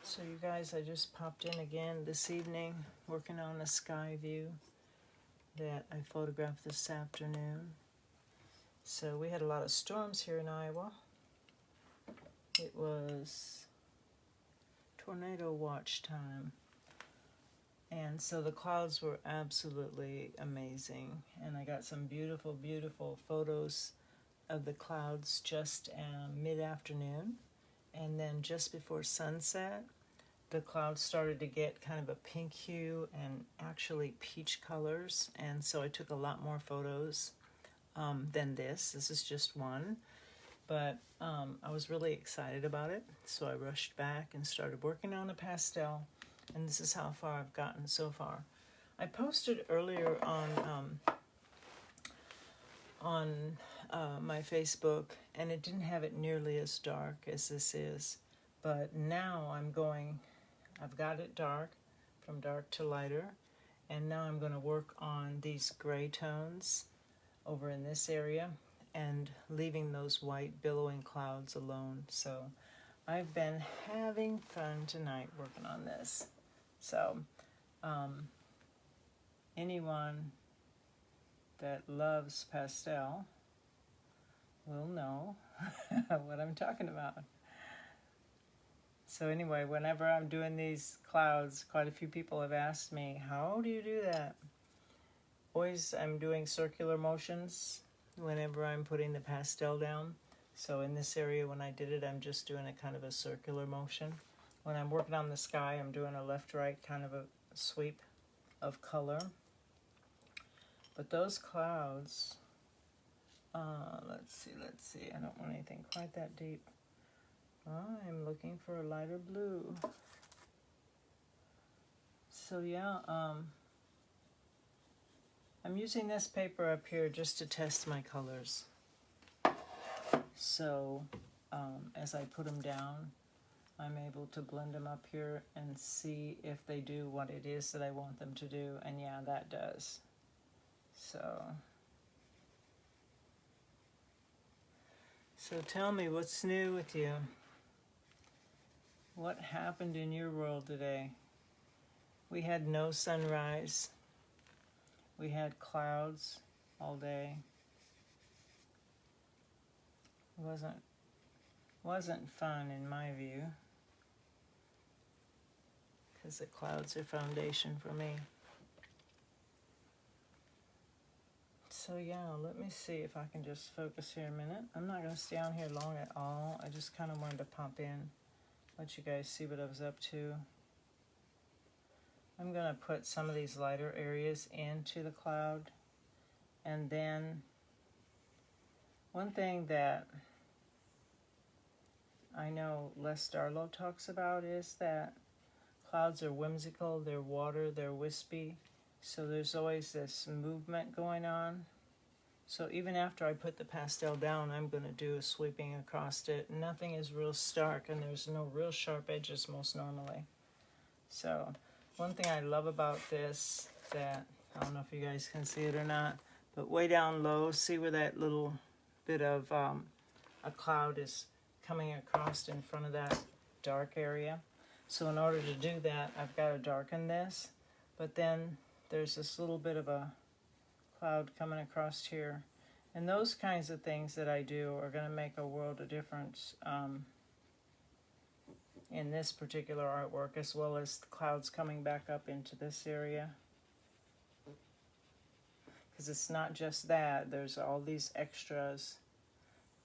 So you guys, I just popped in again this evening, working on a sky view that I photographed this afternoon. So we had a lot of storms here in Iowa. It was tornado watch time. And so the clouds were absolutely amazing. And I got some beautiful, beautiful photos of the clouds just mid-afternoon. And then just before sunset, the clouds started to get kind of a pink hue and actually peach colors. And so I took a lot more photos than this. This is just one. But I was really excited about it. So I rushed back and started working on a pastel. And this is how far I've gotten so far. I posted earlier on my Facebook, and it didn't have it nearly as dark as this is. But now I've got it dark, from dark to lighter, and now I'm going to work on these gray tones over in this area and leaving those white billowing clouds alone. So I've been having fun tonight working on this. So anyone that loves pastel will know what I'm talking about. So anyway, whenever I'm doing these clouds, quite a few people have asked me, how do you do that? Always I'm doing circular motions whenever I'm putting the pastel down. So in this area, when I did it, I'm just doing a kind of a circular motion. When I'm working on the sky, I'm doing a left-right kind of a sweep of color. But those clouds, let's see, I don't want anything quite that deep. I'm looking for a lighter blue. So yeah, I'm using this paper up here just to test my colors. So as I put them down, I'm able to blend them up here and see if they do what it is that I want them to do. And yeah, that does. So tell me, what's new with you? What happened in your world today? We had no sunrise. We had clouds all day. It wasn't fun in my view, because the clouds are foundation for me. So yeah, let me see if I can just focus here a minute. I'm not going to stay on here long at all. I just kind of wanted to pop in, let you guys see what I was up to. I'm going to put some of these lighter areas into the cloud. And then one thing that I know Les Darlow talks about is that clouds are whimsical, they're water, they're wispy. So there's always this movement going on. So even after I put the pastel down, I'm going to do a sweeping across it. Nothing is real stark, and there's no real sharp edges most normally. So one thing I love about this, that I don't know if you guys can see it or not, but way down low, see where that little bit of a cloud is coming across in front of that dark area. So in order to do that, I've got to darken this, but then there's this little bit of a cloud coming across here. And those kinds of things that I do are going to make a world of difference in this particular artwork, as well as the clouds coming back up into this area. Because it's not just that, there's all these extras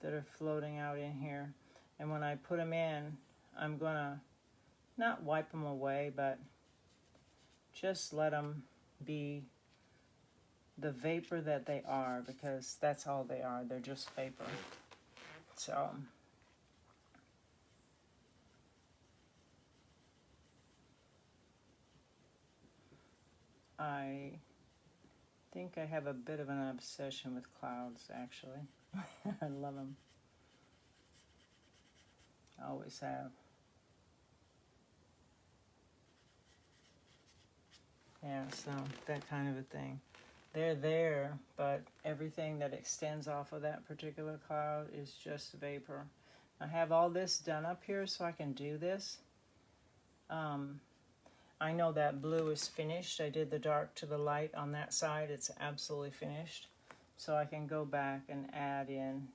that are floating out in here. And when I put them in, I'm going to not wipe them away, but just let them be the vapor that they are, because that's all they are. They're just vapor. So I think I have a bit of an obsession with clouds, actually. I love them. I always have. Yeah, so that kind of a thing. They're there, but everything that extends off of that particular cloud is just vapor. I have all this done up here so I can do this, I know that blue is finished. I did the dark to the light on that side. It's absolutely finished. So I can go back and add in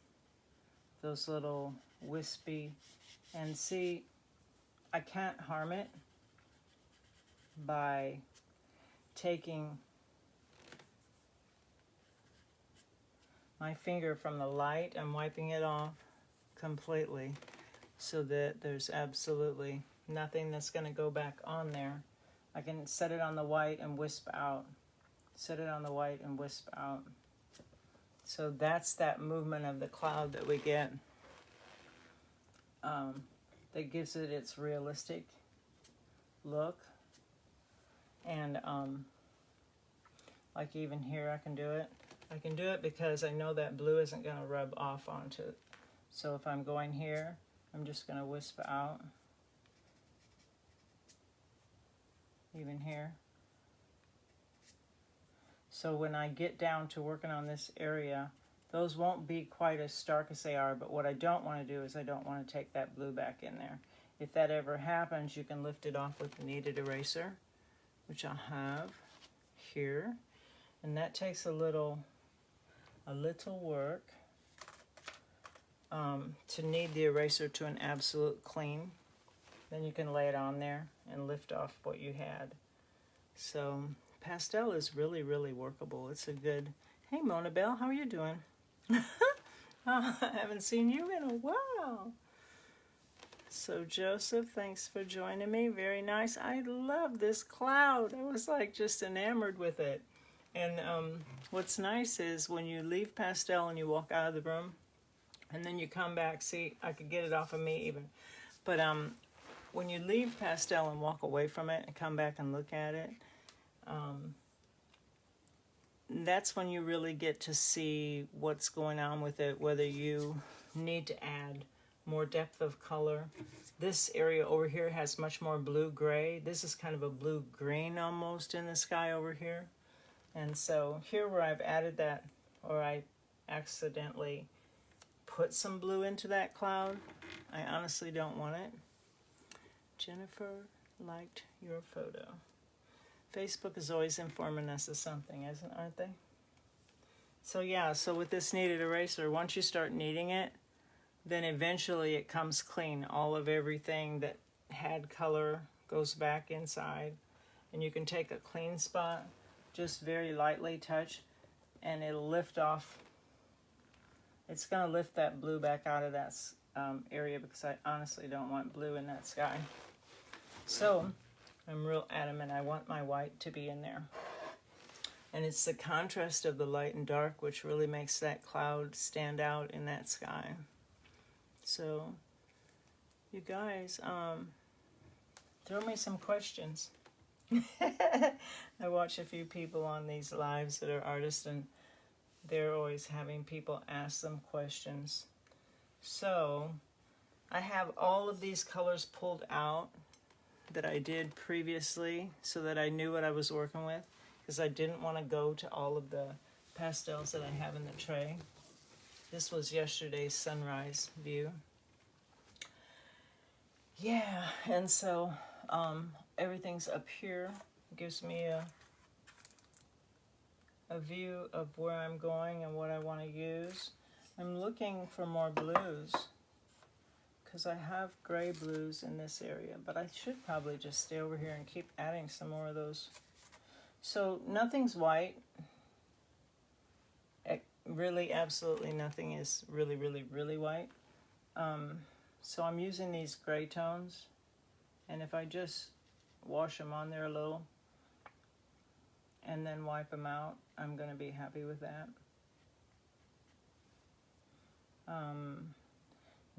those little wispy, and see, I can't harm it by taking my finger from the light and wiping it off completely so that there's absolutely nothing that's going to go back on there. I can set it on the white and wisp out. Set it on the white and wisp out. So that's that movement of the cloud that we get. That gives it its realistic look. And like even here I can do it. I can do it because I know that blue isn't going to rub off onto it. So if I'm going here, I'm just going to wisp out. Even here. So when I get down to working on this area, those won't be quite as stark as they are, but what I don't want to do is I don't want to take that blue back in there. If that ever happens, you can lift it off with the kneaded eraser, which I have here. And that takes a little work to knead the eraser to an absolute clean. Then you can lay it on there and lift off what you had. So pastel is really, really workable. It's a good... Hey, Mona Bell, how are you doing? I haven't seen you in a while. So Joseph, thanks for joining me. Very nice. I love this cloud. I was like just enamored with it. And what's nice is when you leave pastel and you walk out of the room, and then you come back. See, I could get it off of me even. But when you leave pastel and walk away from it and come back and look at it, that's when you really get to see what's going on with it, whether you need to add more depth of color. This area over here has much more blue-gray. This is kind of a blue-green almost in the sky over here. And so here where I've added that, or I accidentally put some blue into that cloud, I honestly don't want it. Jennifer liked your photo. Facebook is always informing us of something, aren't they? So yeah, so with this kneaded eraser, once you start kneading it, then eventually it comes clean. All of everything that had color goes back inside. And you can take a clean spot, just very lightly touch, and it'll lift off. It's going to lift that blue back out of that area because I honestly don't want blue in that sky. So I'm real adamant. I want my white to be in there. And it's the contrast of the light and dark which really makes that cloud stand out in that sky. So, you guys, throw me some questions. I watch a few people on these lives that are artists, and they're always having people ask them questions. So, I have all of these colors pulled out that I did previously so that I knew what I was working with, because I didn't want to go to all of the pastels that I have in the tray. This was yesterday's sunrise view. Yeah, and so everything's up here. It gives me a view of where I'm going and what I want to use. I'm looking for more blues because I have gray blues in this area, but I should probably just stay over here and keep adding some more of those. So nothing's white. Really, absolutely nothing is really, really, really white. So I'm using these gray tones, and if I just wash them on there a little and then wipe them out, I'm going to be happy with that.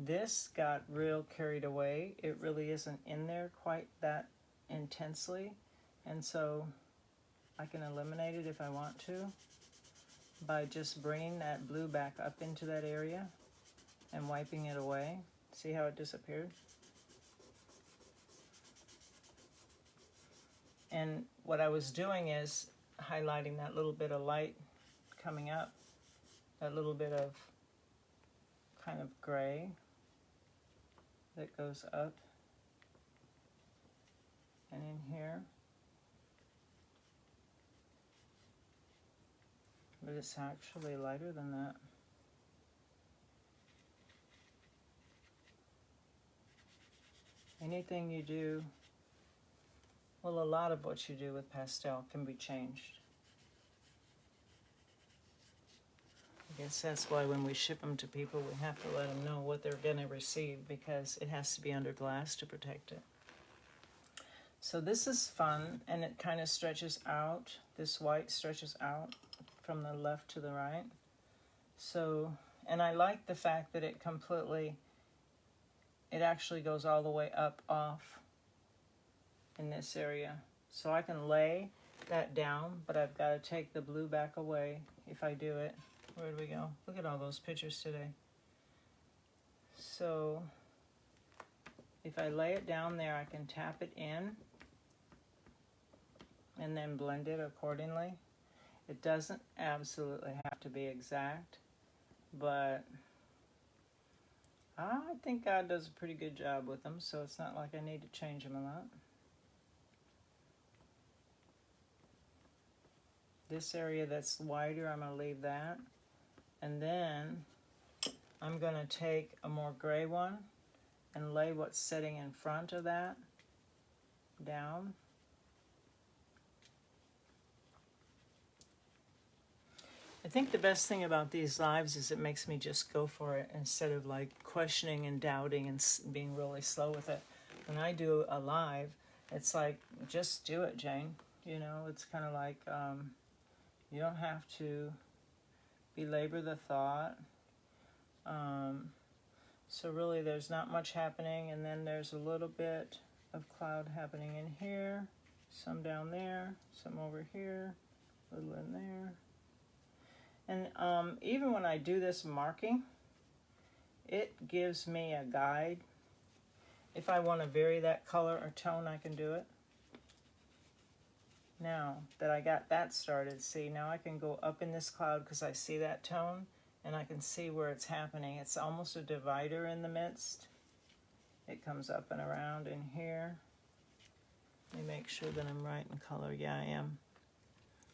This got real carried away. It really isn't in there quite that intensely, and so I can eliminate it if I want to by just bringing that blue back up into that area and wiping it away. See how it disappeared? And what I was doing is highlighting that little bit of light coming up, that little bit of kind of gray that goes up. and in here. But it's actually lighter than that. Anything you do, well, a lot of what you do with pastel can be changed. I guess that's why when we ship them to people, we have to let them know what they're going to receive, because it has to be under glass to protect it. So this is fun, and it kind of stretches out. This white stretches out from the left to the right. So, and I like the fact that it actually goes all the way up off in this area. So I can lay that down, but I've got to take the blue back away if I do it. Where do we go? Look at all those pictures today. So if I lay it down there, I can tap it in and then blend it accordingly. It doesn't absolutely have to be exact, but I think God does a pretty good job with them, so it's not like I need to change them a lot. This area that's wider, I'm going to leave that. And then I'm going to take a more gray one and lay what's sitting in front of that down. I think the best thing about these lives is it makes me just go for it instead of like questioning and doubting and being really slow with it. When I do a live, it's like, just do it, Jane. You know, it's kind of like, you don't have to belabor the thought. So really there's not much happening, and then there's a little bit of cloud happening in here, some down there, some over here, a little in there. And even when I do this marking, it gives me a guide. If I want to vary that color or tone, I can do it. Now that I got that started, see, now I can go up in this cloud because I see that tone, and I can see where it's happening. It's almost a divider in the midst. It comes up and around in here. Let me make sure that I'm right in color. Yeah, I am.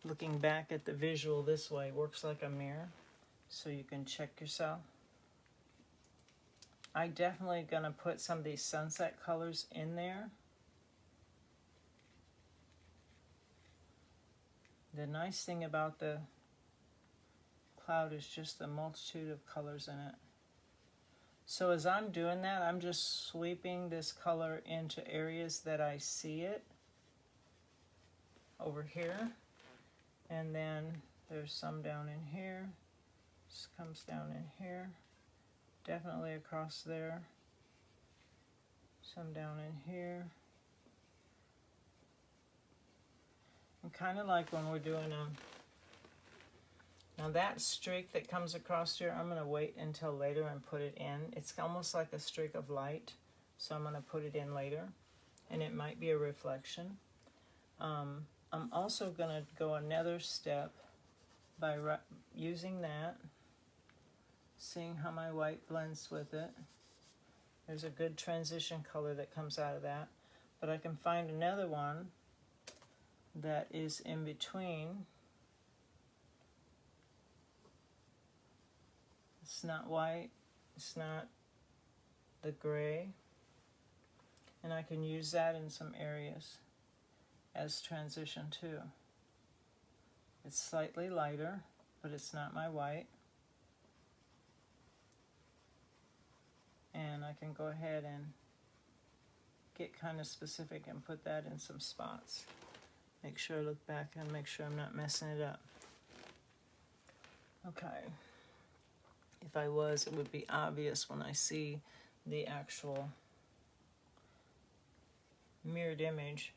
Looking back at the visual this way works like a mirror, so you can check yourself. I'm definitely going to put some of these sunset colors in there. The nice thing about the cloud is just the multitude of colors in it. So as I'm doing that, I'm just sweeping this color into areas that I see it over here. And then there's some down in here. This comes down in here. Definitely across there. Some down in here. And kind of like when we're doing now that streak that comes across here, I'm going to wait until later and put it in. It's almost like a streak of light, so I'm going to put it in later. And it might be a reflection. I'm also going to go another step by using that, seeing how my white blends with it. There's a good transition color that comes out of that. But I can find another one that is in between. It's not white, it's not the gray. And I can use that in some areas as transition too. It's slightly lighter, but it's not my white. And I can go ahead and get kind of specific and put that in some spots. Make sure I look back and make sure I'm not messing it up. Okay. If I was, it would be obvious when I see the actual mirrored image.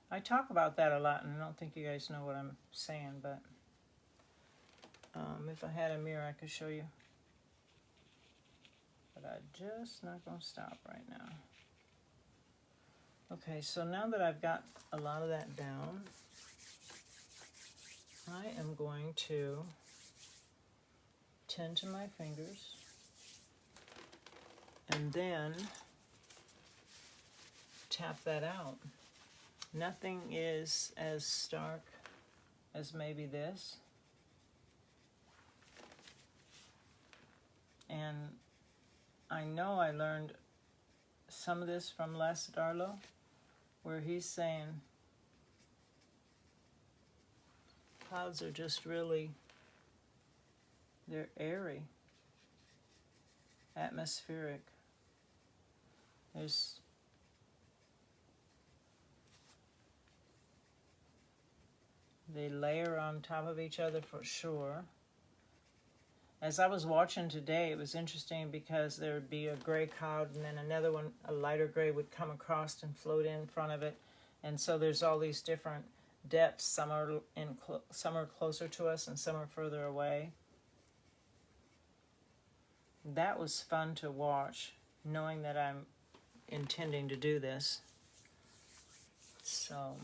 I talk about that a lot, and I don't think you guys know what I'm saying, but if I had a mirror, I could show you. But I'm just not going to stop right now. Okay, so now that I've got a lot of that down, I am going to tend to my fingers, and then tap that out. Nothing is as stark as maybe this. And I know I learned some of this from Les Darlow, where he's saying clouds are just really, they're airy, atmospheric. They layer on top of each other for sure. As I was watching today, it was interesting because there would be a gray cloud and then another one, a lighter gray, would come across and float in front of it. And so there's all these different depths. Some are closer to us and some are further away. That was fun to watch, knowing that I'm intending to do this. So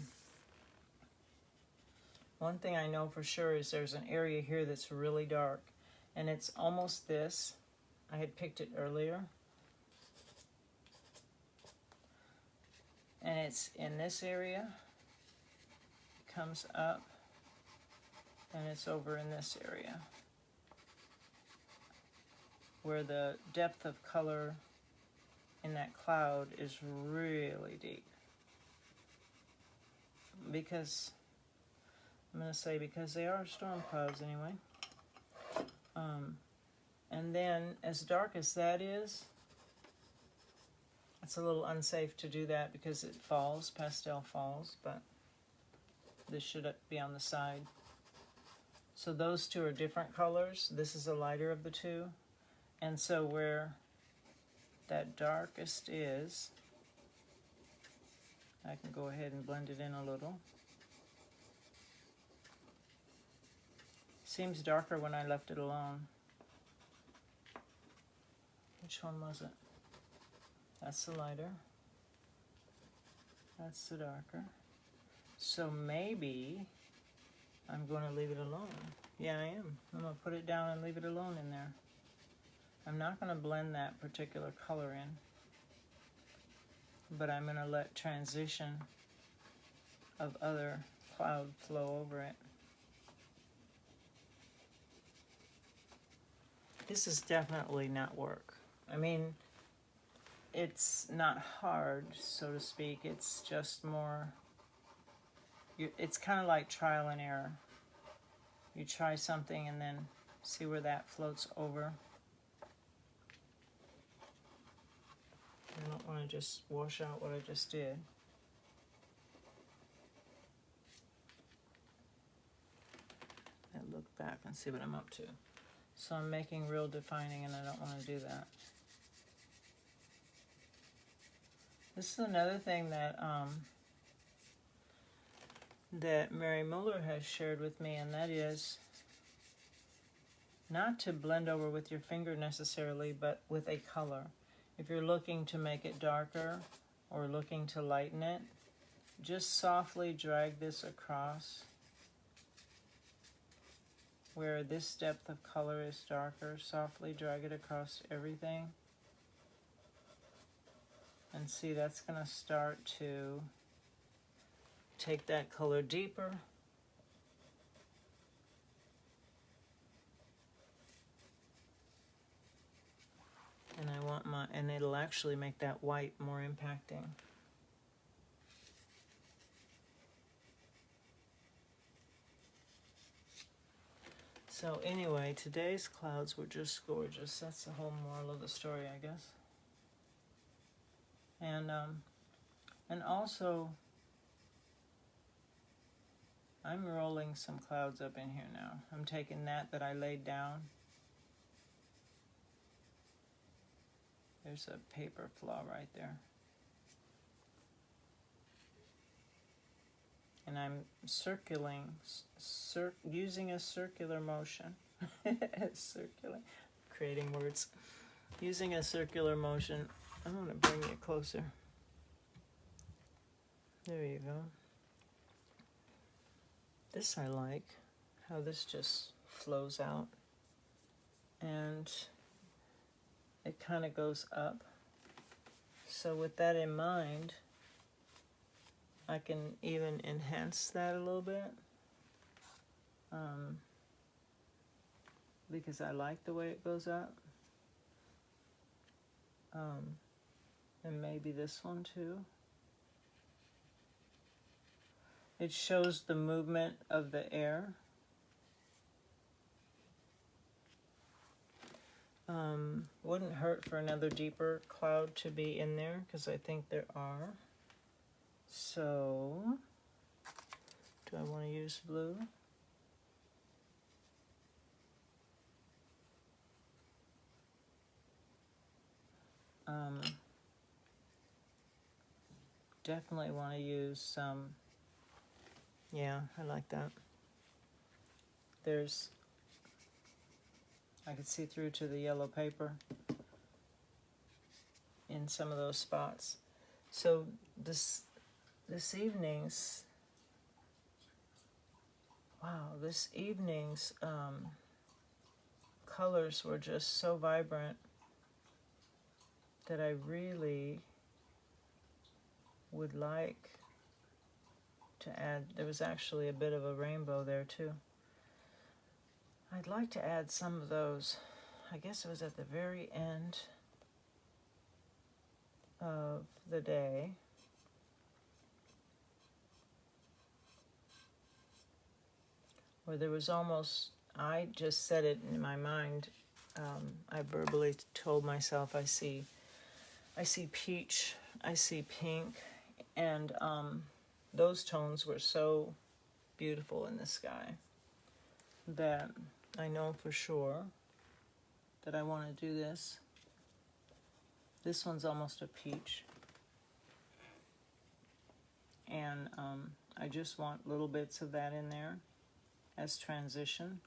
one thing I know for sure is there's an area here that's really dark, and it's almost this. I had picked it earlier, and it's in this area. It comes up, and it's over in this area where the depth of color in that cloud is really deep. Because I'm going to say because they are storm clouds anyway. And then as dark as that is, it's a little unsafe to do that because it falls, pastel falls, but this should be on the side. So those two are different colors. This is the lighter of the two. And so where that darkest is, I can go ahead and blend it in a little. Seems darker when I left it alone. Which one was it? That's the lighter. That's the darker. So maybe I'm going to leave it alone. Yeah, I am. I'm going to put it down and leave it alone in there. I'm not going to blend that particular color in, but I'm going to let transition of other cloud flow over it. This is definitely not work. I mean, it's not hard, so to speak. It's just more, it's kind of like trial and error. You try something and then see where that floats over. I don't want to just wash out what I just did. And look back and see what I'm up to. So I'm making real defining, and I don't want to do that. This is another thing that that Mary Muller has shared with me, and that is not to blend over with your finger necessarily, but with a color. If you're looking to make it darker or looking to lighten it, just softly drag this across where this depth of color is darker. Softly drag it across everything. And see, that's going to start to take that color deeper. And I want and it'll actually make that white more impacting. So anyway, today's clouds were just gorgeous. That's the whole moral of the story, I guess. And also, I'm rolling some clouds up in here now. I'm taking that I laid down. There's a paper flaw right there. And I'm using a circular motion. Creating words. Using a circular motion. I'm going to bring you closer. There you go. This I like, how this just flows out. And it kind of goes up. So with that in mind, I can even enhance that a little bit. Because I like the way it goes up. And maybe this one too. It shows the movement of the air. Wouldn't hurt for another deeper cloud to be in there, because I think there are. So, do I want to use blue? Definitely want to use some, yeah, I like that. I could see through to the yellow paper in some of those spots. So this evening's, wow, this evening's colors were just so vibrant that I really would like to add. There was actually a bit of a rainbow there too. I'd like to add some of those. I guess it was at the very end of the day. Where there was almost, I just said it in my mind. I verbally told myself I see peach, I see pink, and those tones were so beautiful in the sky that I know for sure that I want to do this. This one's almost a peach. And I just want little bits of that in there as transition.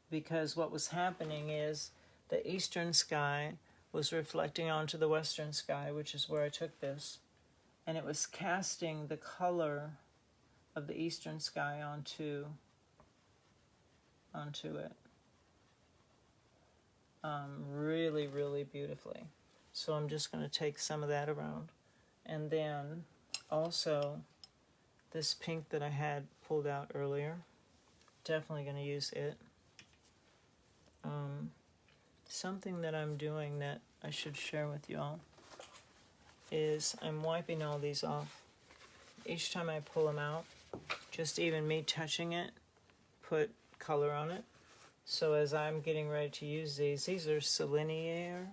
Because what was happening is the eastern sky was reflecting onto the western sky, which is where I took this. And it was casting the color of the eastern sky onto it. Really, really beautifully. So I'm just going to take some of that around. And then also this pink that I had pulled out earlier, definitely going to use it. Something that I'm doing that I should share with you all is I'm wiping all these off. Each time I pull them out, just even me touching it, put color on it. So as I'm getting ready to use these are Selenier.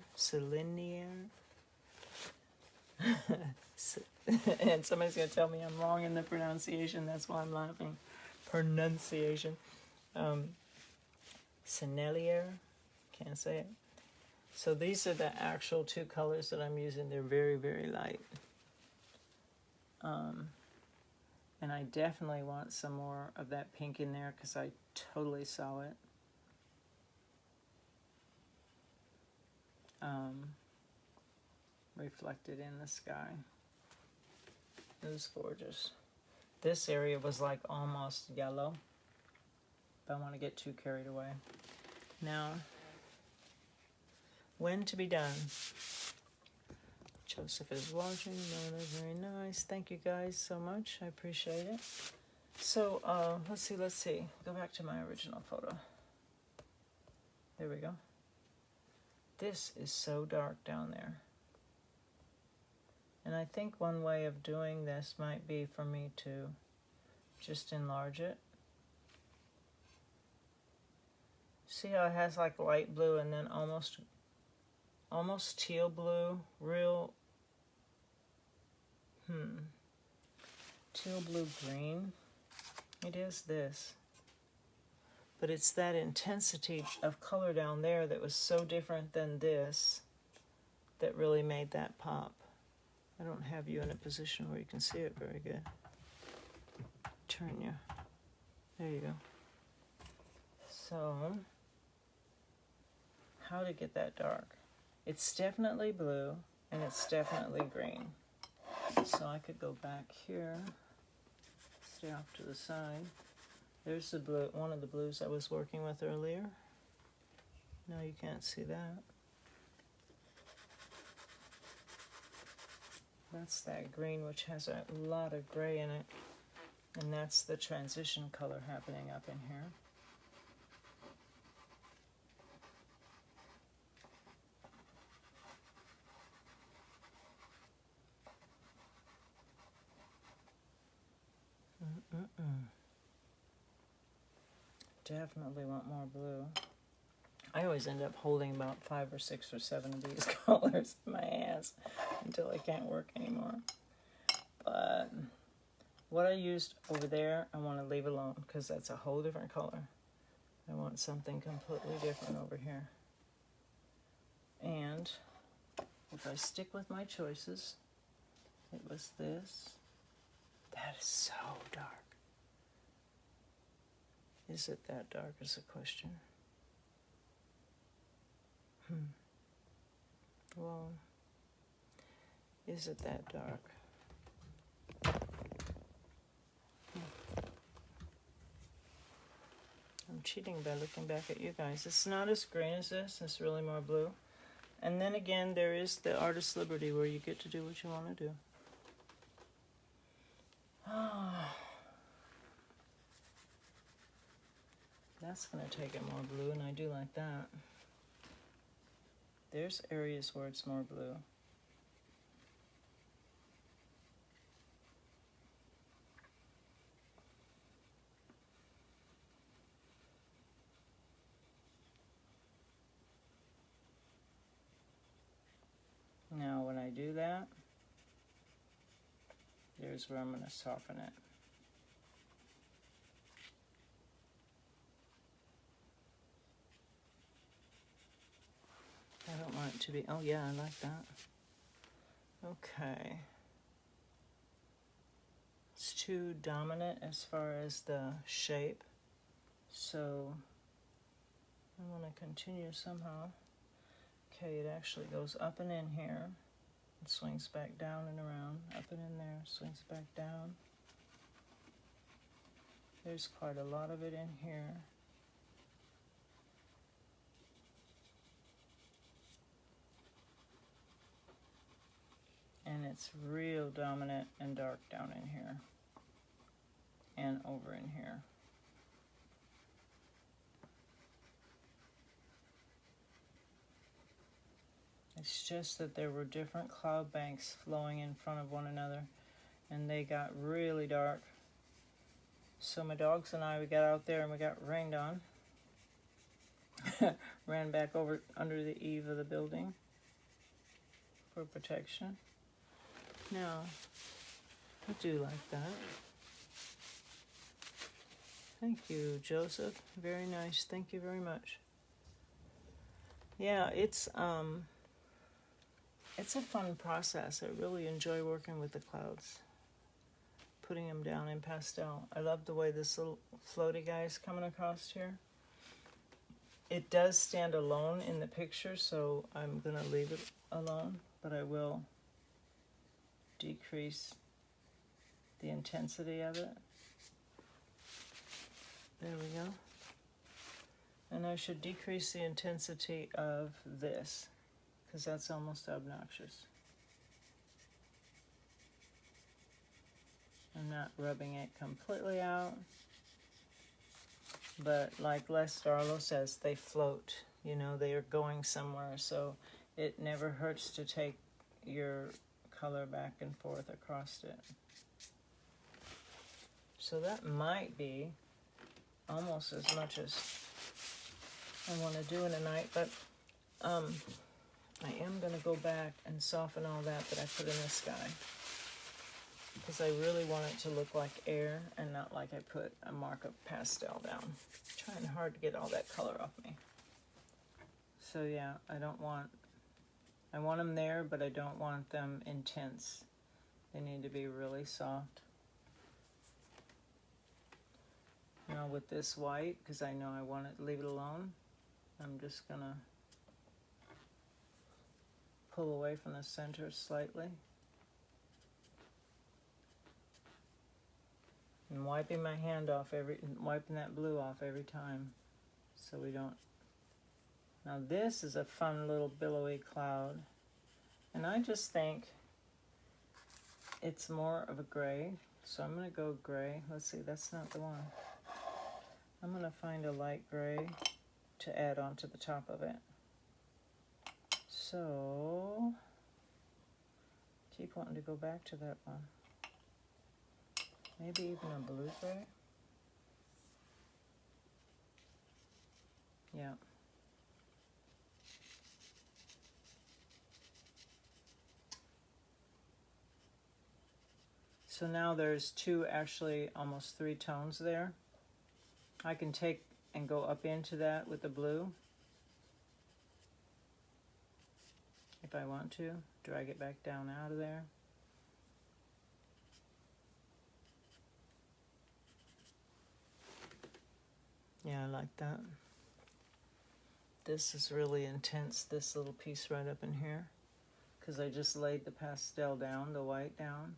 And somebody's going to tell me I'm wrong in the pronunciation. That's why I'm laughing. Pronunciation. Sennelier. Can't say it. So these are the actual two colors that I'm using. They're very, very light. And I definitely want some more of that pink in there because I totally saw it. Reflected in the sky. It was gorgeous. This area was like almost yellow. Don't want to get too carried away. Now, when to be done? Joseph is watching. That's very nice. Thank you guys so much. I appreciate it. So, let's see. Go back to my original photo. There we go. This is so dark down there. And I think one way of doing this might be for me to just enlarge it. See how it has like light blue and then almost teal blue, real teal blue green. It is this. But it's that intensity of color down there that was so different than this that really made that pop. I don't have you in a position where you can see it very good. Turn you. There you go. So, how to get that dark? It's definitely blue and it's definitely green. So I could go back here, stay off to the side. There's the blue, one of the blues I was working with earlier. No, you can't see that. That's that green, which has a lot of gray in it. And that's the transition color happening up in here. Definitely want more blue. I always end up holding about 5 or 6 or 7 of these colors in my hands until I can't work anymore. But what I used over there, I want to leave alone because that's a whole different color. I want something completely different over here. And if I stick with my choices, it was this. That is so dark. Is it that dark is the question. Well, is it that dark? I'm cheating by looking back at you guys. It's not as green as this. It's really more blue. And then again, there is the artist's liberty where you get to do what you want to do. That's going to take it more blue, and I do like that. There's areas where it's more blue. Now when I do that, there's where I'm going to soften it. I don't want it to be, oh yeah, I like that. Okay. It's too dominant as far as the shape, so I want to continue somehow. Okay, it actually goes up and in here. It swings back down and around, up and in there, swings back down. There's quite a lot of it in here. And it's real dominant and dark down in here and over in here. It's just that there were different cloud banks flowing in front of one another, and they got really dark. So my dogs and I, we got out there and we got rained on. Ran back over under the eave of the building for protection. Now, I do like that. Thank you, Joseph. Very nice. Thank you very much. Yeah, it's a fun process. I really enjoy working with the clouds, putting them down in pastel. I love the way this little floaty guy is coming across here. It does stand alone in the picture, so I'm going to leave it alone, but I will decrease the intensity of it. There we go. And I should decrease the intensity of this, because that's almost obnoxious. I'm not rubbing it completely out, but like Les Darlow says, they float. You know, they are going somewhere, so it never hurts to take your color back and forth across it. So that might be almost as much as I want to do in a night, but I am going to go back and soften all that I put in the sky, because I really want it to look like air and not like I put a mark of pastel down. I'm trying hard to get all that color off me. So yeah, I want them there, but I don't want them intense. They need to be really soft. Now with this white, because I know I want to leave it alone, I'm just going to pull away from the center slightly. And wiping my hand off wiping that blue off every time, so we don't. Now this is a fun little billowy cloud, and I just think it's more of a gray. So I'm going to go gray. Let's see, that's not the one. I'm going to find a light gray to add on to the top of it. So, keep wanting to go back to that one. Maybe even a blue gray. Yeah. So now there's two, actually almost 3 tones there. I can take and go up into that with the blue if I want to. Drag it back down out of there. Yeah, I like that. This is really intense, this little piece right up in here, because I just laid the pastel down, the white down,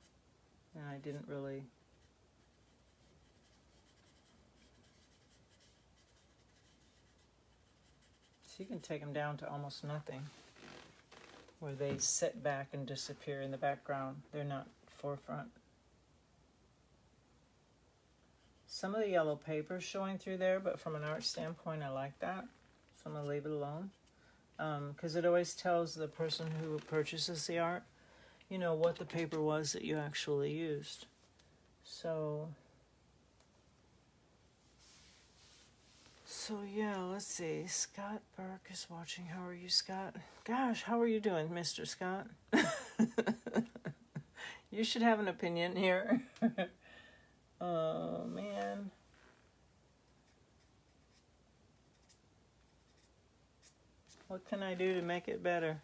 and I didn't really so you can take them down to almost nothing, where they sit back and disappear in the background. They're not forefront. Some of the yellow paper is showing through there, but from an art standpoint, I like that. So I'm going to leave it alone. Because it always tells the person who purchases the art, you know, what the paper was that you actually used. So yeah, let's see. Scott Burke is watching. How are you, Scott? Gosh, how are you doing, Mr. Scott? You should have an opinion here. Oh, man. What can I do to make it better?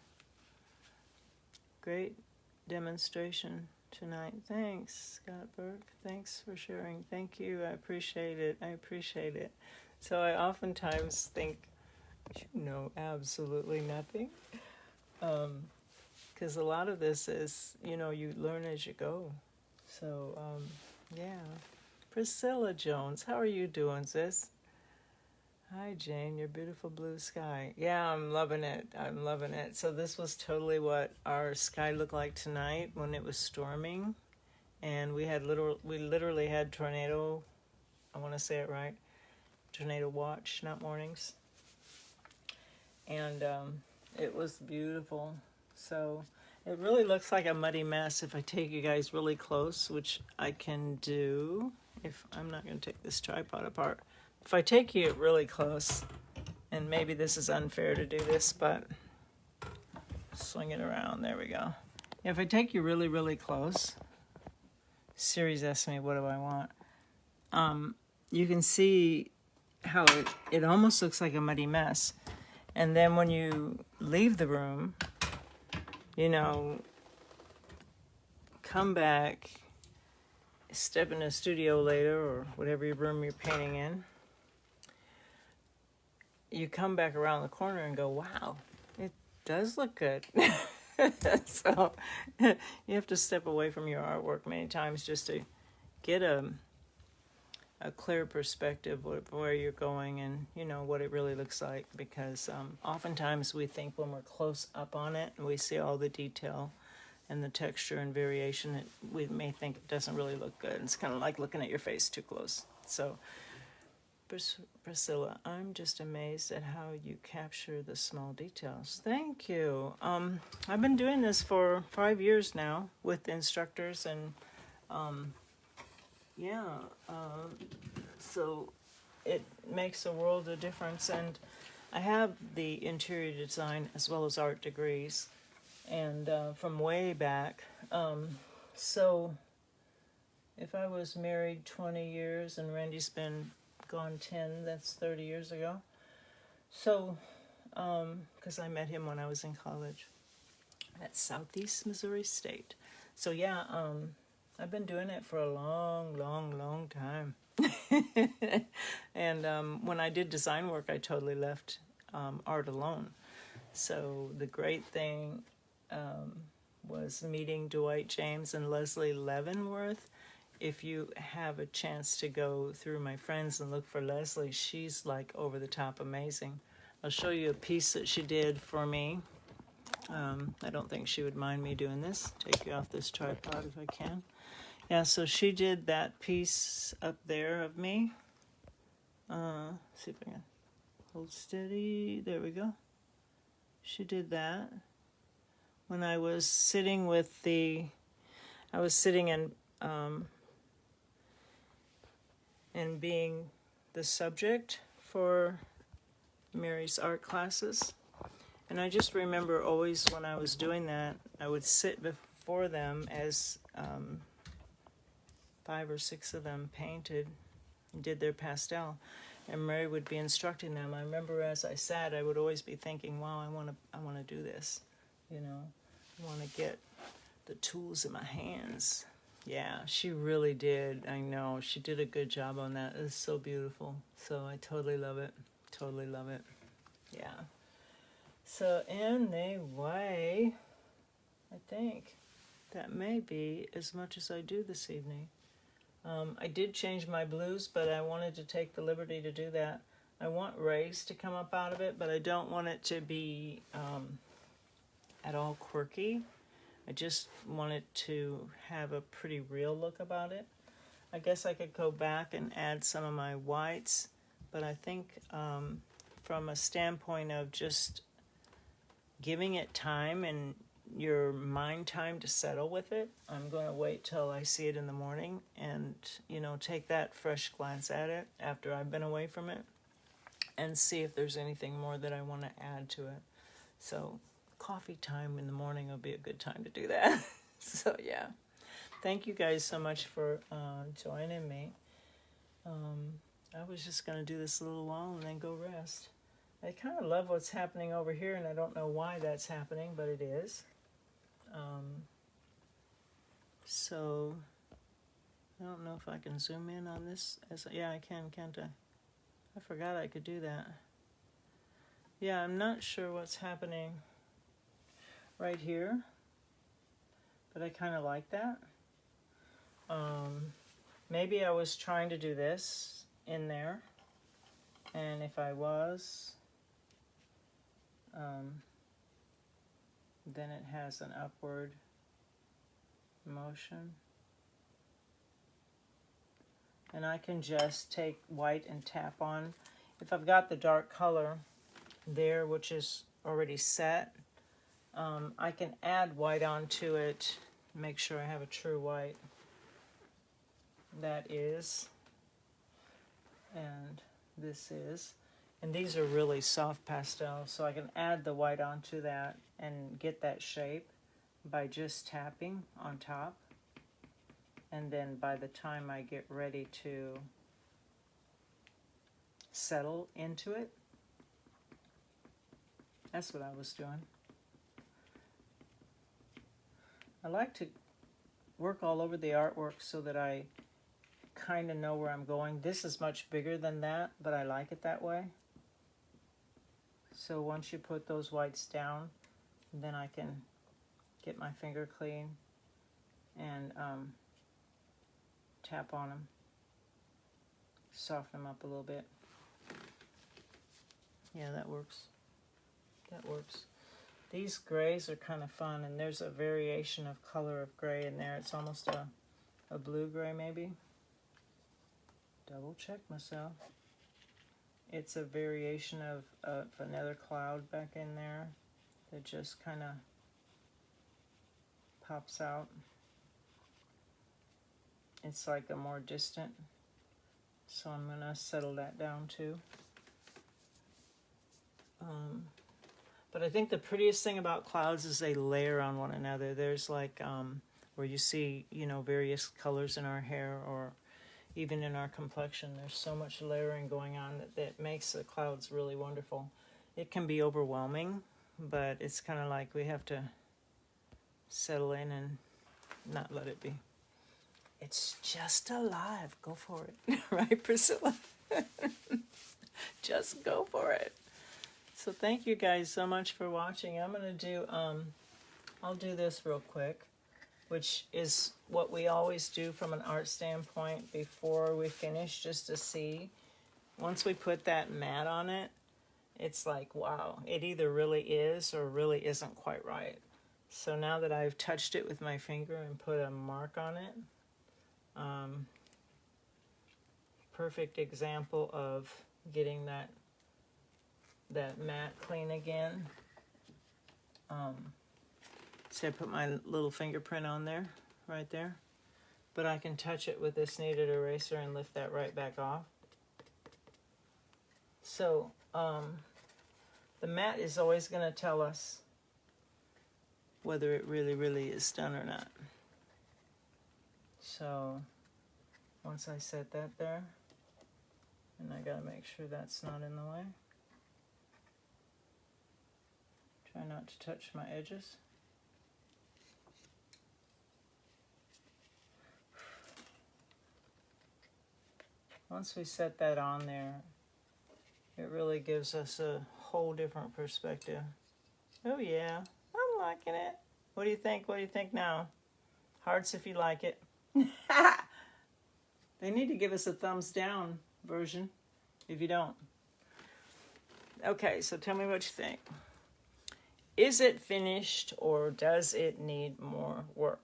Great demonstration tonight. Thanks, Scott Burke. Thanks for sharing. Thank you. I appreciate it. I appreciate it. So I oftentimes think, you know, absolutely nothing. Because a lot of this is, you know, you learn as you go. So, yeah. Priscilla Jones, how are you doing, sis? Hi, Jane, your beautiful blue sky. Yeah, I'm loving it. I'm loving it. So this was totally what our sky looked like tonight when it was storming. And we literally had tornado, I want to say it right, tornado watch, not warnings. And it was beautiful. So it really looks like a muddy mess if I take you guys really close, which I can do. If I'm not going to take this tripod apart. If I take you really close, and maybe this is unfair to do this, but swing it around. There we go. If I take you really, really close, Siri's asked me, what do I want? You can see how it almost looks like a muddy mess. And then when you leave the room, you know, come back, step in a studio later or whatever your room you're painting in, you come back around the corner and go, wow, it does look good. So you have to step away from your artwork many times just to get a clear perspective of where you're going and, you know, what it really looks like. Because oftentimes we think when we're close up on it and we see all the detail and the texture and variation, we may think it doesn't really look good. It's kind of like looking at your face too close. So Priscilla, I'm just amazed at how you capture the small details. Thank you. I've been doing this for 5 years now with instructors, and so it makes a world of difference. And I have the interior design as well as art degrees, and from way back. So if I was married 20 years and Randy's been gone 10, that's 30 years ago. So, because I met him when I was in college at Southeast Missouri State. So yeah, I've been doing it for a long, long, long time. And when I did design work, I totally left art alone. So the great thing was meeting Dwight James and Leslie Leavenworth. If you have a chance to go through my friends and look for Leslie, she's like over the top amazing. I'll show you a piece that she did for me. I don't think she would mind me doing this. Take you off this tripod if I can. Yeah, so she did that piece up there of me. See if I can hold steady. There we go. She did that. When I was sitting with I was sitting and being the subject for Mary's art classes. And I just remember always when I was doing that, I would sit before them as 5 or 6 of them painted and did their pastel. And Mary would be instructing them. I remember as I sat, I would always be thinking, wow, I want to do this. You know, I want to get the tools in my hands. Yeah, she really did. I know. She did a good job on that. It's so beautiful. So I totally love it. Totally love it. Yeah. So anyway, I think that may be as much as I do this evening. I did change my blues, but I wanted to take the liberty to do that. I want rays to come up out of it, but I don't want it to be at all quirky. I just want it to have a pretty real look about it. I guess I could go back and add some of my whites, but I think from a standpoint of just giving it time and your mind time to settle with it, I'm going to wait till I see it in the morning and, you know, take that fresh glance at it after I've been away from it and see if there's anything more that I want to add to it. So coffee time in the morning will be a good time to do that. So yeah, thank you guys so much for joining me. I was just going to do this a little while and then go rest. I kind of love what's happening over here, and I don't know why that's happening, but it is. So I don't know if I can zoom in on this. Yeah, I can, can't I? I forgot I could do that. Yeah, I'm not sure what's happening right here, but I kind of like that. Maybe I was trying to do this in there, and if I was, then it has an upward motion. And I can just take white and tap on. If I've got the dark color there, which is already set, I can add white onto it, make sure I have a true white. That is, and this is. And these are really soft pastels, so I can add the white onto that and get that shape by just tapping on top. And then by the time I get ready to settle into it, that's what I was doing. I like to work all over the artwork so that I kind of know where I'm going. This is much bigger than that, but I like it that way. So once you put those whites down, then I can get my finger clean and tap on them, soften them up a little bit. Yeah, that works. That works. These grays are kind of fun, and there's a variation of color of gray in there. It's almost a blue gray maybe. Double check myself. It's a variation of another cloud back in there that just kind of pops out. It's like a more distant, so I'm going to settle that down too. But I think the prettiest thing about clouds is they layer on one another. There's like where you see, you know, various colors in our hair or even in our complexion. There's so much layering going on that makes the clouds really wonderful. It can be overwhelming, but it's kind of like we have to settle in and not let it be. It's just alive. Go for it. Right, Priscilla? Just go for it. So thank you guys so much for watching. I'm going to do, I'll do this real quick, which is what we always do from an art standpoint before we finish, just to see. Once we put that mat on it, it's like, wow, it either really is or really isn't quite right. So now that I've touched it with my finger and put a mark on it, perfect example of getting that matte clean again. See, I put my little fingerprint on there, right there. But I can touch it with this kneaded eraser and lift that right back off. So the matte is always going to tell us whether it really is done or not. So once I set that there, and I got to make sure that's not in the way. Try not to touch my edges. Once we set that on there, it really gives us a whole different perspective. Oh yeah, I'm liking it. What do you think? What do you think now? Hearts if you like it. They need to give us a thumbs down version if you don't. Okay, so tell me what you think. Is it finished or does it need more work?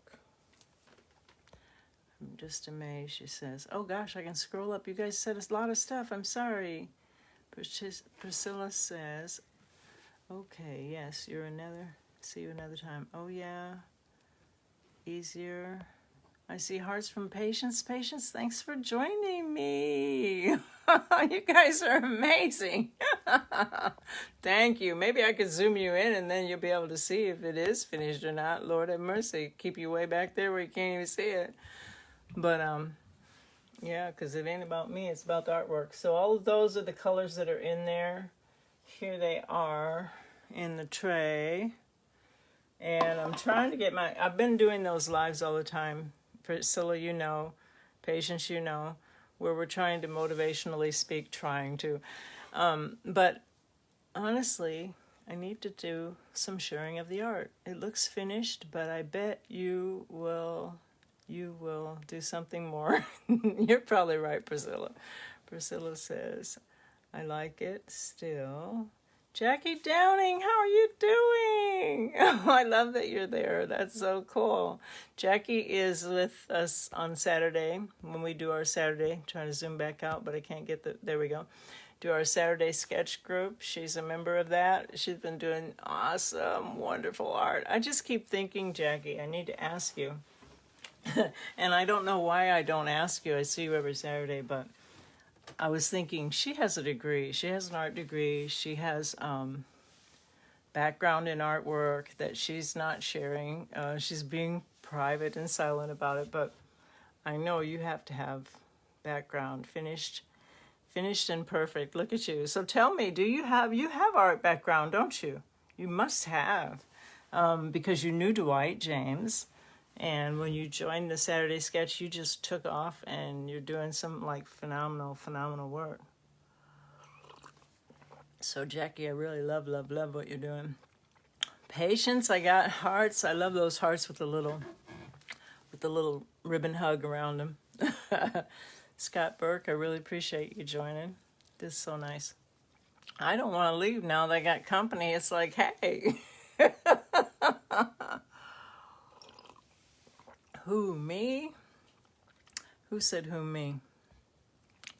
I'm just amazed, she says. Oh gosh, I can scroll up. You guys said a lot of stuff. I'm sorry. Priscilla says, okay, yes, see you another time. Oh yeah, easier. I see hearts from Patience. Patience, thanks for joining me. You guys are amazing. Thank you. Maybe I could zoom you in and then you'll be able to see if it is finished or not. Lord have mercy. Keep you way back there where you can't even see it. But, yeah, because it ain't about me. It's about the artwork. So all of those are the colors that are in there. Here they are in the tray. And I'm trying to get I've been doing those lives all the time. Priscilla, you know. Patience, you know. Where we're trying to motivationally speak, but honestly, I need to do some sharing of the art. It looks finished, but I bet you will do something more. You're probably right, Priscilla. Priscilla says, I like it still. Jackie Downing, how are you doing? Oh, I love that you're there. That's so cool. Jackie is with us on Saturday when we do our Saturday. Trying to zoom back out, but I can't get there we go. Do our Saturday sketch group. She's a member of that. She's been doing awesome, wonderful art. I just keep thinking, Jackie, I need to ask you. And I don't know why I don't ask you. I see you every Saturday, but I was thinking, she has a degree. She has an art degree. She has background in artwork that she's not sharing. She's being private and silent about it, but I know you have to have background, finished and perfect. Look at you. So tell me, you have art background, don't you? You must have, because you knew Dwight James. And when you joined the Saturday Sketch, you just took off and you're doing some like phenomenal work. So Jackie, I really love what you're doing. Patience, I got hearts. I love those hearts with the little ribbon hug around them. Scott Burke, I really appreciate you joining. This is so nice. I don't want to leave now that I got company. It's like, hey. Who, me? Who said who, me?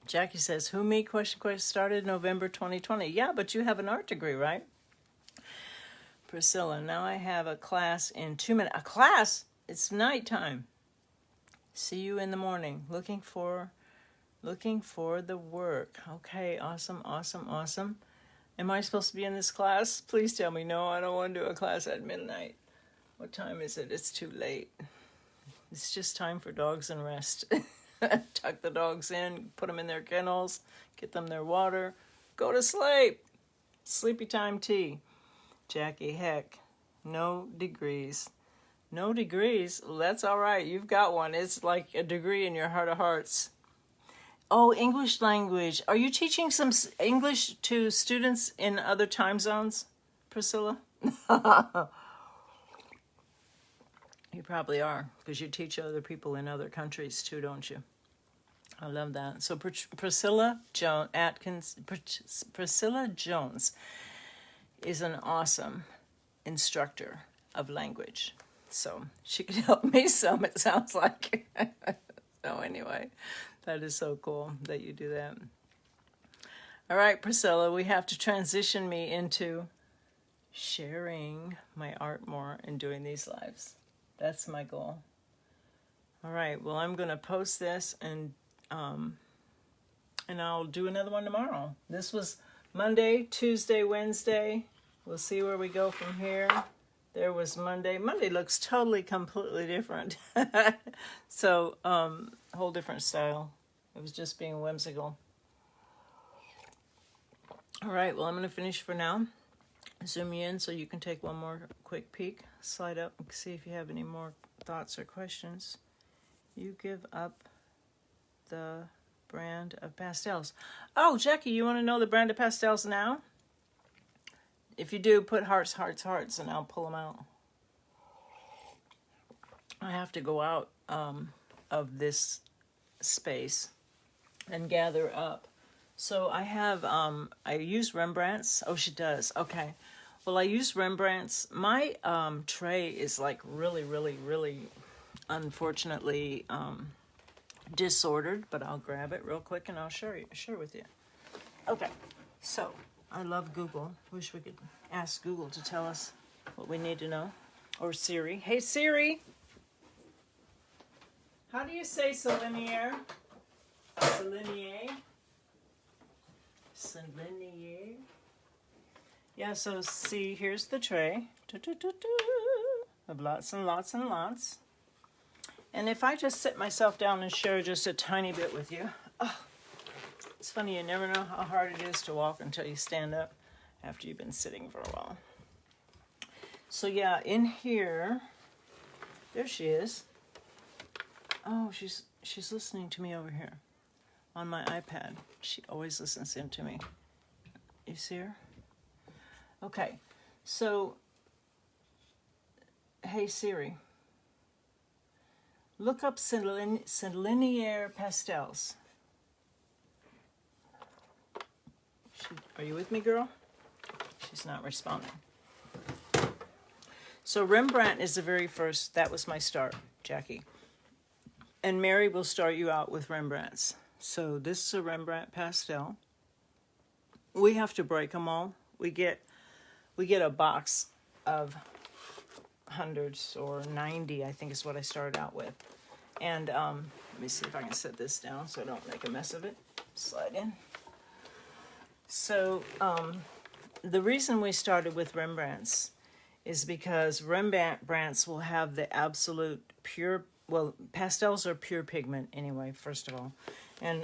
Jackie says, who, me? Question. Started November 2020. Yeah, but you have an art degree, right? Priscilla, now I have a class in 2 minutes. A class? It's nighttime. See you in the morning. Looking for the work. Okay, awesome. Am I supposed to be in this class? Please tell me no. I don't want to do a class at midnight. What time is it? It's too late. It's just time for dogs and rest. Tuck the dogs in, put them in their kennels, get them their water, go to sleep. Sleepy time tea. Jackie, heck, no degrees. No degrees? Well, that's all right. You've got one. It's like a degree in your heart of hearts. Oh, English language. Are you teaching some English to students in other time zones, Priscilla? You probably are, because you teach other people in other countries too, don't you? I love that. So Priscilla Jones is an awesome instructor of language. So she could help me some, it sounds like. So anyway, that is so cool that you do that. All right, Priscilla, we have to transition me into sharing my art more and doing these lives. That's my goal. All right, well, I'm going to post this and I'll do another one tomorrow. This was Monday, Tuesday, Wednesday. We'll see where we go from here. There was Monday. Monday looks totally, completely different. So, whole different style. It was just being whimsical. All right, well, I'm going to finish for now. Zoom you in so you can take one more quick peek. Slide up and see if you have any more thoughts or questions. You give up the brand of pastels. Oh, Jackie, you want to know the brand of pastels now? If you do, put hearts, hearts, hearts, and I'll pull them out. I have to go out of this space and gather up. So I have, I use Rembrandt's. Oh, she does. Okay. Well, I use Rembrandt's. My tray is like really, really, really, unfortunately, disordered, but I'll grab it real quick and I'll share with you. Okay. So I love Google. Wish we could ask Google to tell us what we need to know. Or Siri. Hey, Siri. How do you say Selenier? Selenier? Selenier? Yeah, so see, here's the tray. Of lots and lots and lots. And if I just sit myself down and share just a tiny bit with you, oh, it's funny, you never know how hard it is to walk until you stand up after you've been sitting for a while. So yeah, in here, there she is. Oh, she's listening to me over here on my iPad. She always listens in to me. You see her? Okay, so, hey Siri, look up Selenier pastels. Are you with me, girl? She's not responding. So Rembrandt is the very first. That was my start, Jackie. And Mary will start you out with Rembrandt's. So this is a Rembrandt pastel. We have to break them all. We get a box of hundreds, or 90, I think is what I started out with. And let me see if I can set this down so I don't make a mess of it. Slide in. So the reason we started with Rembrandt's is because Rembrandt's will have the absolute pure, well, pastels are pure pigment anyway, first of all. And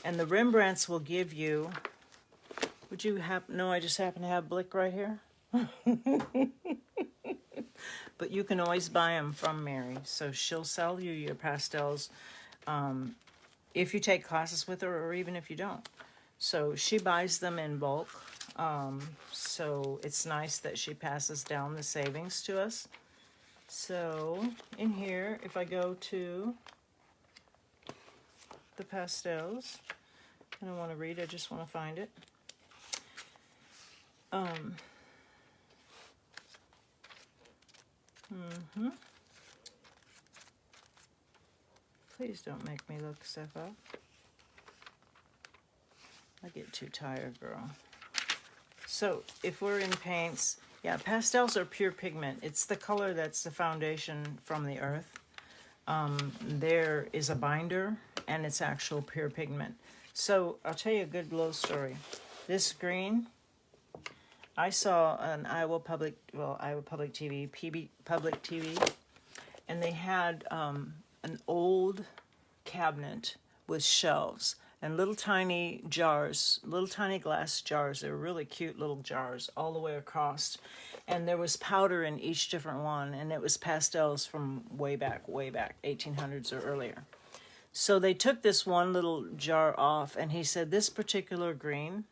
the Rembrandt's will give you, would you no, I just happen to have Blick right here. But you can always buy them from Mary. So she'll sell you your pastels if you take classes with her, or even if you don't. So she buys them in bulk. So it's nice that she passes down the savings to us. So in here, if I go to the pastels, I don't want to read, I just want to find it. Please don't make me look stuff up. I get too tired, girl. So if we're in paints, yeah, pastels are pure pigment. It's the color that's the foundation from the earth. There is a binder, and it's actual pure pigment. So I'll tell you a good little story. This green, I saw an Iowa Public TV, Public TV, and they had an old cabinet with shelves and little tiny jars, little tiny glass jars. They were really cute little jars all the way across. And there was powder in each different one, and it was pastels from way back, 1800s or earlier. So they took this one little jar off, and he said this particular green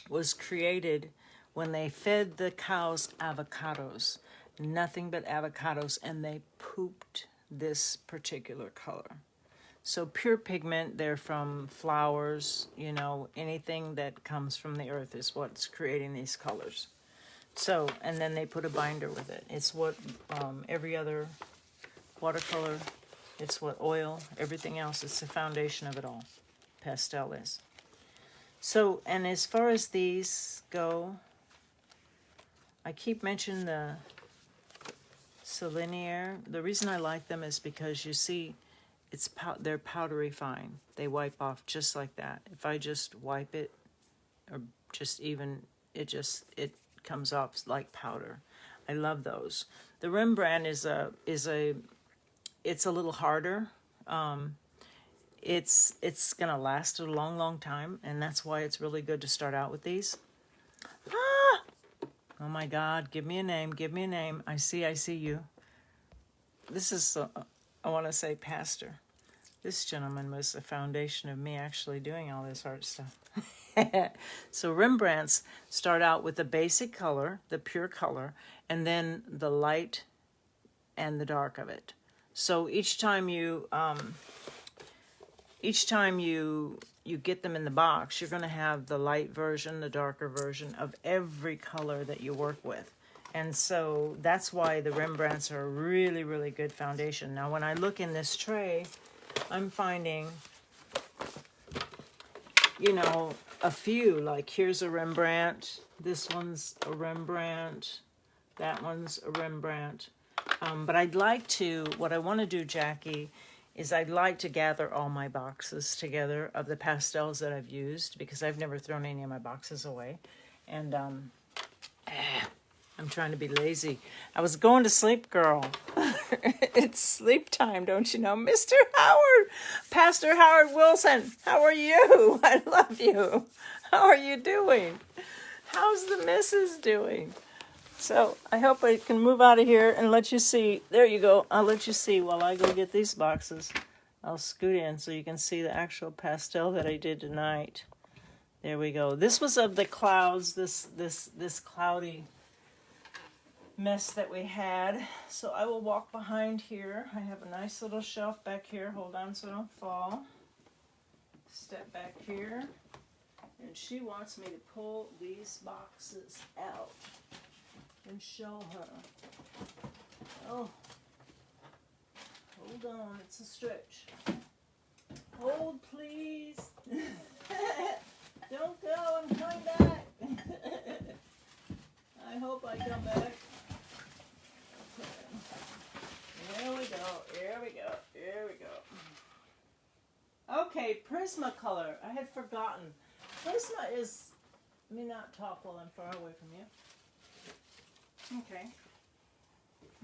was created when they fed the cows avocados, nothing but avocados, and they pooped this particular color. So pure pigment, they're from flowers, you know, anything that comes from the earth is what's creating these colors. So, and then they put a binder with it. It's what every other watercolor, it's what oil, everything else, it's the foundation of it all. Pastel is. So, and as far as these go, I keep mentioning the Linear. The reason I like them is because you see, they're powdery fine. They wipe off just like that. If I just wipe it, or just even, it comes off like powder. I love those. The Rembrandt is it's a little harder. It's gonna last a long time, and that's why it's really good to start out with these. Ah! Oh my God, give me a name, give me a name. I see you. This is, I want to say pastor. This gentleman was the foundation of me actually doing all this art stuff. So Rembrandts start out with the basic color, the pure color, and then the light and the dark of it. So each time you get them in the box, you're going to have the light version, the darker version of every color that you work with. And so that's why the Rembrandts are a really, really good foundation. Now, when I look in this tray, I'm finding, you know, a few. Like, here's a Rembrandt. This one's a Rembrandt. That one's a Rembrandt. But I'd like to, what I want to do, Jackie, is I'd like to gather all my boxes together of the pastels that I've used, because I've never thrown any of my boxes away. And I'm trying to be lazy. I was going to sleep, girl. It's sleep time, don't you know? Mr. Howard, Pastor Howard Wilson, how are you? I love you. How are you doing? How's the missus doing? So I hope I can move out of here and let you see. There you go. I'll let you see while I go get these boxes. I'll scoot in so you can see the actual pastel that I did tonight. There we go. This was of the clouds, this cloudy mess that we had. So I will walk behind here. I have a nice little shelf back here. Hold on so I don't fall. Step back here. And she wants me to pull these boxes out and show her. Oh, hold on, it's a stretch. Hold, please. Don't go, I'm coming back. I hope I come back. Okay. Here we go, here we go, here we go. Okay, Prismacolor. I had forgotten. Prisma is, let me not talk while I'm far away from you. Okay.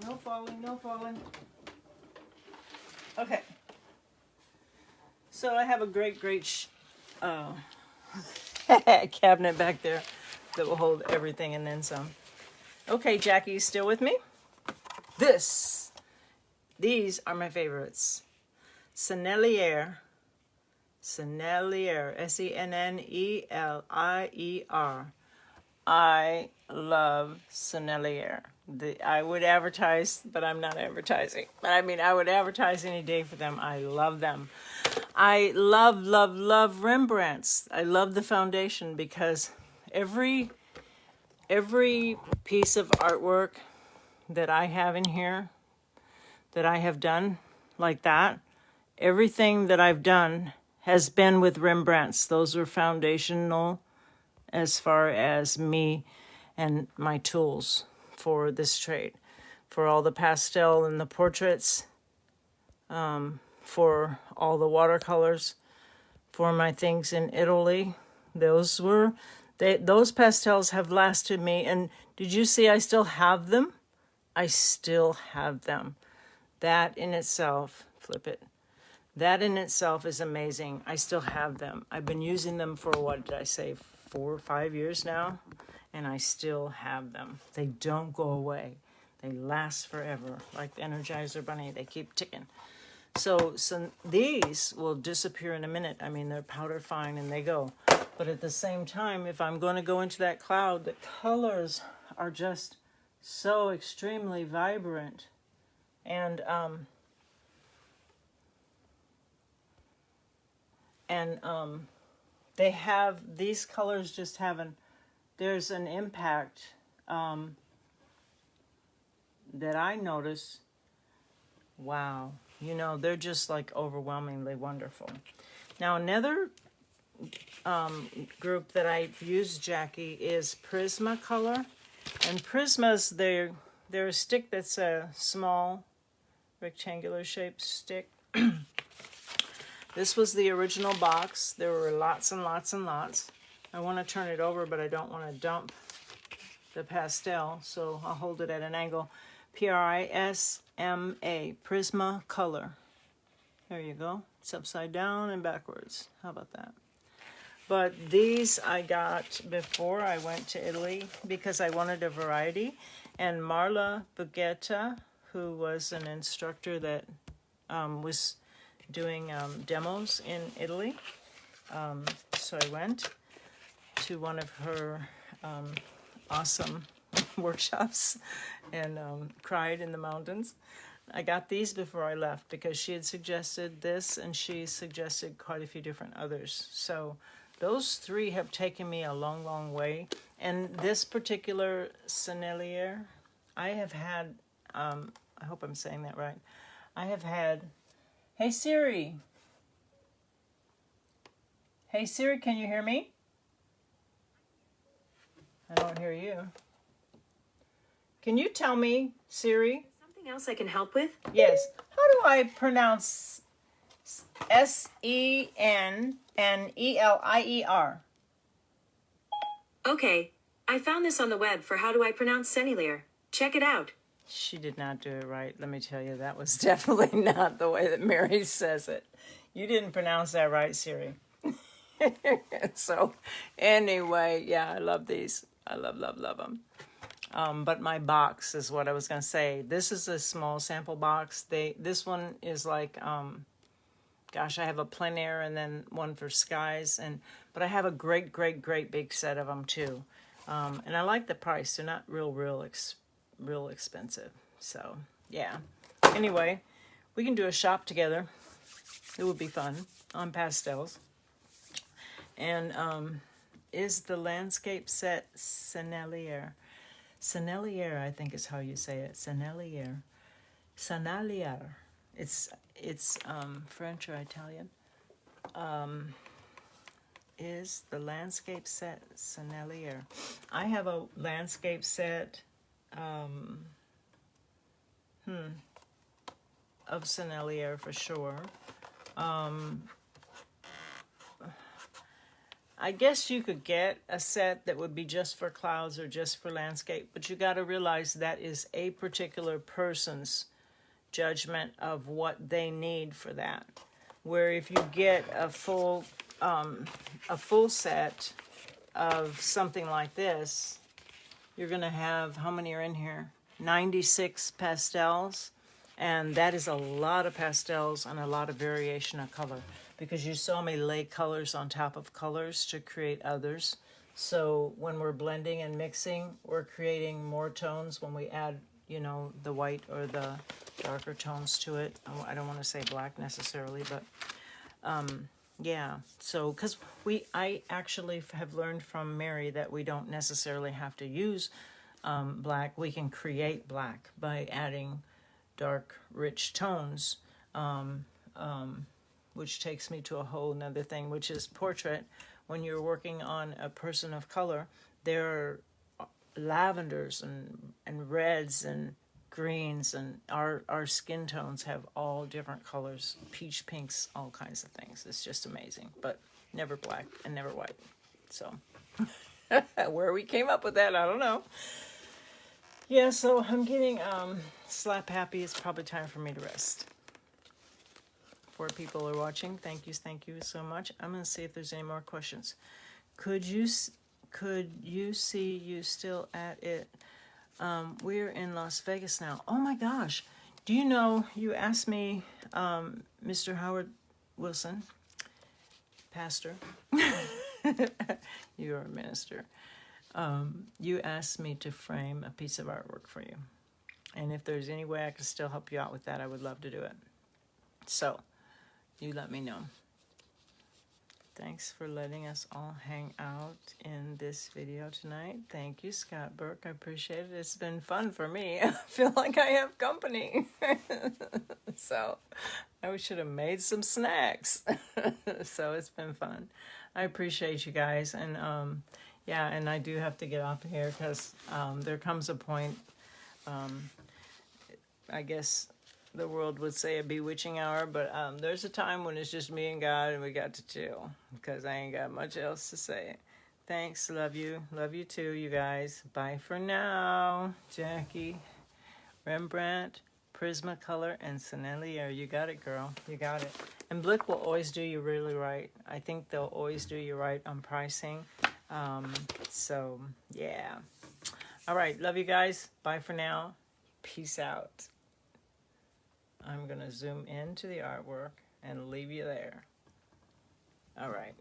No falling, no falling. Okay. So I have a great cabinet back there that will hold everything and then some. Okay, Jackie, you still with me? These are my favorites. Sennelier, Sennelier, Sennelier. I love Sennelier. I would advertise, but I'm not advertising. But I mean, I would advertise any day for them. I love them. I love Rembrandts. I love the foundation because every piece of artwork that I have in here, that I have done like that, everything that I've done has been with Rembrandts. Those are foundational as far as me and my tools for this trade. For all the pastel and the portraits, for all the watercolors, for my things in Italy. Those pastels have lasted me. And did you see I still have them? I still have them. That in itself, flip it. That in itself is amazing. I still have them. I've been using them for, what did I say, 4 or 5 years now, and I still have them. They don't go away. They last forever, like the Energizer Bunny. They keep ticking. So these will disappear in a minute. I mean, they're powder fine and they go. But at the same time, if I'm going to go into that cloud, the colors are just so extremely vibrant. And And they have, these colors just haven't, there's an impact that I notice. Wow, you know, they're just like overwhelmingly wonderful. Now another group that I've used, Jackie, is Prismacolor. And Prismas, they're a stick that's a small rectangular shaped stick. This was the original box. There were lots and lots and lots. I want to turn it over, but I don't want to dump the pastel, so I'll hold it at an angle. Prisma, Prismacolor. There you go. It's upside down and backwards. How about that? But these I got before I went to Italy because I wanted a variety. And Marla Bugetta, who was an instructor that was doing demos in Italy. So I went to one of her awesome workshops and cried in the mountains. I got these before I left because she had suggested this and she suggested quite a few different others. So those three have taken me a long, long way. And this particular Sennelier, I have had, I hope I'm saying that right. I have had, hey Siri. Hey Siri, can you hear me? I don't hear you. Can you tell me, Siri? Something else I can help with? Yes. How do I pronounce S-E-N and E-L-I-E-R? Okay, I found this on the web for how do I pronounce Sennelier. Check it out. She did not do it right. Let me tell you, that was definitely not the way that Mary says it. You didn't pronounce that right, Siri. So, anyway, yeah, I love these. I love them. But my box is what I was going to say. This is a small sample box. This one is like, gosh, I have a plein air and then one for skies. But I have a great big set of them too. And I like the price. They're not real expensive. So, yeah. Anyway, we can do a shop together. It would be fun on pastels. And is the landscape set Sennelier? Sennelier, I think is how you say it. Sennelier. It's French or Italian. Is the landscape set Sennelier? I have a landscape set of Sennelier for sure. I guess you could get a set that would be just for clouds or just for landscape, but you got to realize that is a particular person's judgment of what they need for that. Where if you get a full set of something like this, you're going to have, how many are in here? 96 pastels, and that is a lot of pastels and a lot of variation of color. Because you saw me lay colors on top of colors to create others. So when we're blending and mixing, we're creating more tones when we add, you know, the white or the darker tones to it. I don't want to say black necessarily, but yeah. So, because I actually have learned from Mary that we don't necessarily have to use black. We can create black by adding dark, rich tones. Which takes me to a whole nother thing, which is portrait. When you're working on a person of color, there are lavenders and reds and greens, and our skin tones have all different colors, peach pinks, all kinds of things. It's just amazing, but never black and never white. So where we came up with that, I don't know. Yeah, so I'm getting slap happy. It's probably time for me to rest. 4 people are watching. Thank you so much. I'm going to see if there's any more questions. Could you see you still at it? We're in Las Vegas now. Oh my gosh. Do you know, you asked me, Mr. Howard Wilson, pastor, you are a minister. You asked me to frame a piece of artwork for you. And if there's any way I can still help you out with that, I would love to do it. So, you let me know. Thanks for letting us all hang out in this video tonight. Thank you, Scott Burke. I appreciate it. It's been fun for me. I feel like I have company. So I should have made some snacks. So it's been fun. I appreciate you guys. And yeah, and I do have to get off of here because there comes a point, I guess the world would say a bewitching hour, but there's a time when it's just me and God and we got to chill because I ain't got much else to say. Thanks. Love you. Love you too, you guys. Bye for now. Jackie, Rembrandt, Prismacolor, and Sennelier. You got it, girl. You got it. And Blick will always do you really right. I think they'll always do you right on pricing. So, yeah. All right. Love you guys. Bye for now. Peace out. I'm going to zoom into the artwork and leave you there. All right.